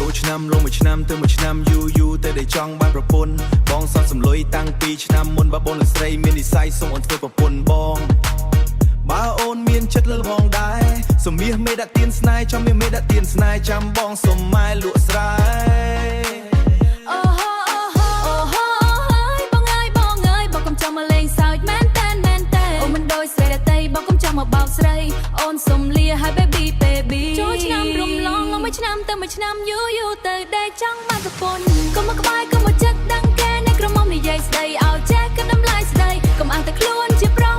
ចូលឆ្នាំលងមួយឆ្នាំទៅមួយឆ្នាំយូយូទៅได้ចង់បានប្រពន្ធបងសត់សំលុយតាំងពីឆ្នាំមុនបើបងលោកស្រីមាននិស្ស័យសូមអូនធ្វើប្រពន្ធបងបើអូនមានចិត្តលលផងដែរសុំមាសមេដាក់ទៀនស្នេហ៍ចាំមាសមេដាក់ទៀនស្នេហ៍ចាំបងសុំម៉ែលក់ស្រែអូហូអូហូអូហូបងអើយបងកុំចាំមកលេងសើចមែនតែនអូនមិនដូចស្រីដតីបងកុំចាំមកបោកស្រីអូនសុំលាហើយ baby ចូលឆ្នាំរំលងមួយឆ្នាំទៅមួយឆ្នាំយូយូទៅได้ចង់បានប្រពន្ធកុំមកក្បែរកុំមកចិត្តដឹងគេในក្រមុំនិយាយស្ដីឲ្យចេះគិតដំឡាយស្ដីកុំអាងតែខ្លួនជាប្រុស